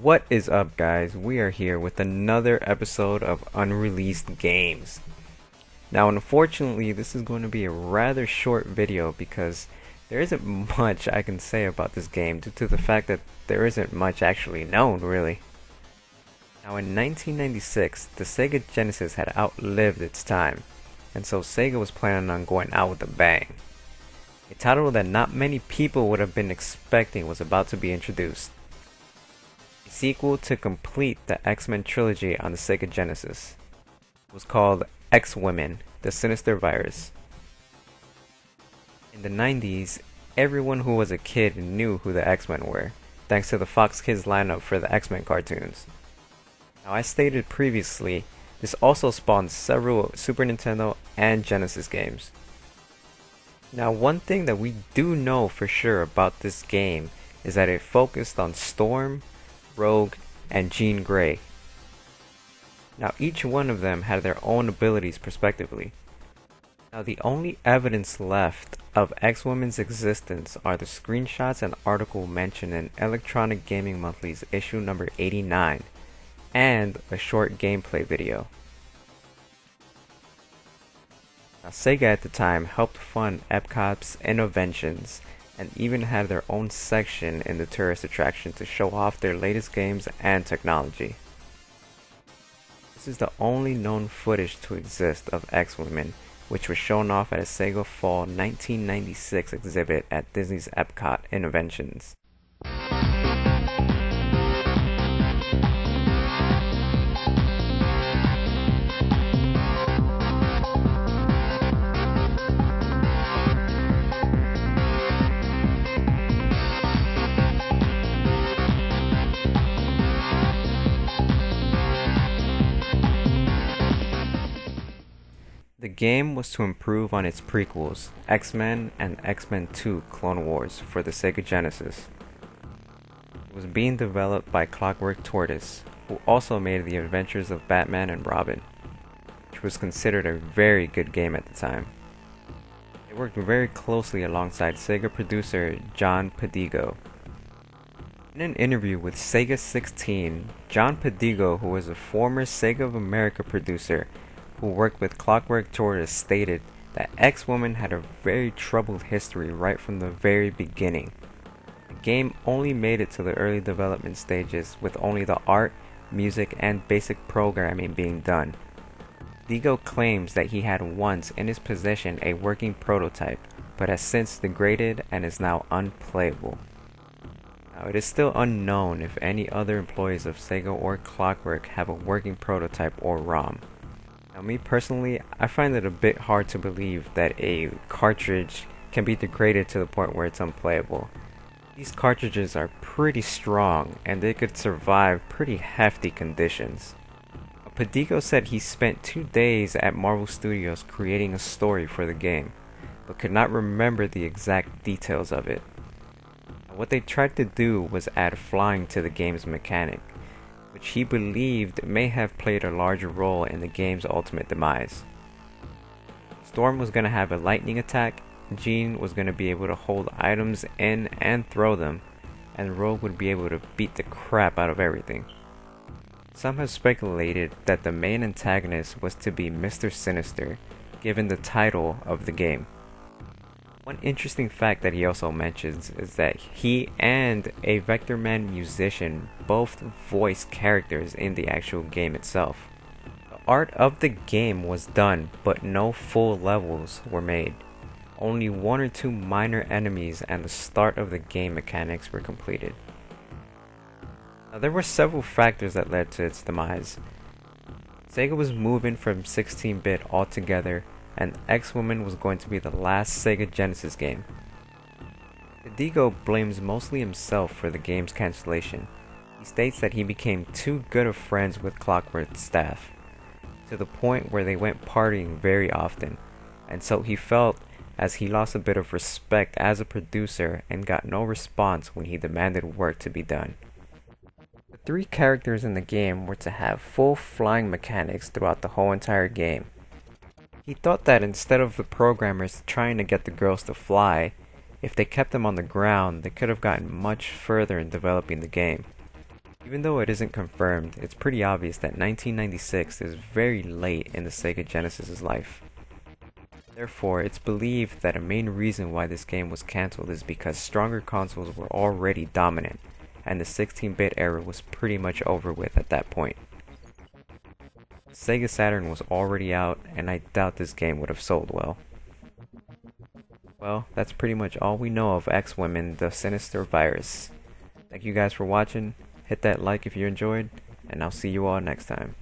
What is up, guys? We are here with another episode of Unreleased Games. Now, unfortunately, this is going to be a rather short video because there isn't much I can say about this game due to the fact that there isn't much actually known, really. Now, in 1996, the Sega Genesis had outlived its time, and so Sega was planning on going out with a bang. A title that not many people would have been expecting was about to be introduced. Sequel to complete the X-Men trilogy on the Sega Genesis. It was called X-Women, the Sinister Virus. In the 90s, everyone who was a kid knew who the X-Men were, thanks to the Fox Kids lineup for the X-Men cartoons. Now, as stated previously, this also spawned several Super Nintendo and Genesis games. Now, one thing that we do know for sure about this game is that it focused on Storm, Rogue, and Jean Grey. Now, each one of them had their own abilities respectively. Now, the only evidence left of X-Women's existence are the screenshots and article mentioned in Electronic Gaming Monthly's issue number 89, and a short gameplay video. Now, Sega at the time helped fund Epcot's innovations and even had their own section in the tourist attraction to show off their latest games and technology. This is the only known footage to exist of X-Women, which was shown off at a Sega Fall 1996 exhibit at Disney's Epcot Innovations. The game was to improve on its prequels, X-Men and X-Men 2 Clone Wars for the Sega Genesis. It was being developed by Clockwork Tortoise, who also made The Adventures of Batman and Robin, which was considered a very good game at the time. They worked very closely alongside Sega producer John Pedigo. In an interview with Sega 16, John Pedigo, who was a former Sega of America producer, who worked with Clockwork Tortoise, stated that X-Women had a very troubled history right from the very beginning. The game only made it to the early development stages with only the art, music, and basic programming being done. Digo claims that he had once in his possession a working prototype, but has since degraded and is now unplayable. Now, it is still unknown if any other employees of Sega or Clockwork have a working prototype or ROM. Now, me personally, I find it a bit hard to believe that a cartridge can be degraded to the point where it's unplayable. These cartridges are pretty strong and they could survive pretty hefty conditions. Pedigo said he spent 2 days at Marvel Studios creating a story for the game, but could not remember the exact details of it. What they tried to do was add flying to the game's mechanic, which he believed may have played a larger role in the game's ultimate demise. Storm was going to have a lightning attack, Jean was going to be able to hold items in and throw them, and Rogue would be able to beat the crap out of everything. Some have speculated that the main antagonist was to be Mr. Sinister, given the title of the game. One interesting fact that he also mentions is that he and a Vector Man musician both voice characters in the actual game itself. The art of the game was done, but no full levels were made. Only 1 or 2 minor enemies and the start of the game mechanics were completed. Now, there were several factors that led to its demise. Sega was moving from 16-bit altogether, and X-Women was going to be the last Sega Genesis game. Digo blames mostly himself for the game's cancellation. He states that he became too good of friends with Clockwork's staff, to the point where they went partying very often, and so he felt as he lost a bit of respect as a producer and got no response when he demanded work to be done. The 3 characters in the game were to have full flying mechanics throughout the whole entire game. He thought that instead of the programmers trying to get the girls to fly, if they kept them on the ground, they could have gotten much further in developing the game. He Even though it isn't confirmed, it's pretty obvious that 1996 is very late in the Sega Genesis's life. Therefore, it's believed that a main reason why this game was cancelled is because stronger consoles were already dominant, and the 16-bit era was pretty much over with at that point. Sega Saturn was already out, and I doubt this game would have sold well. Well, that's pretty much all we know of X-Women, the Sinister virus. Thank you guys for watching. Hit that like if you enjoyed, and I'll see you all next time.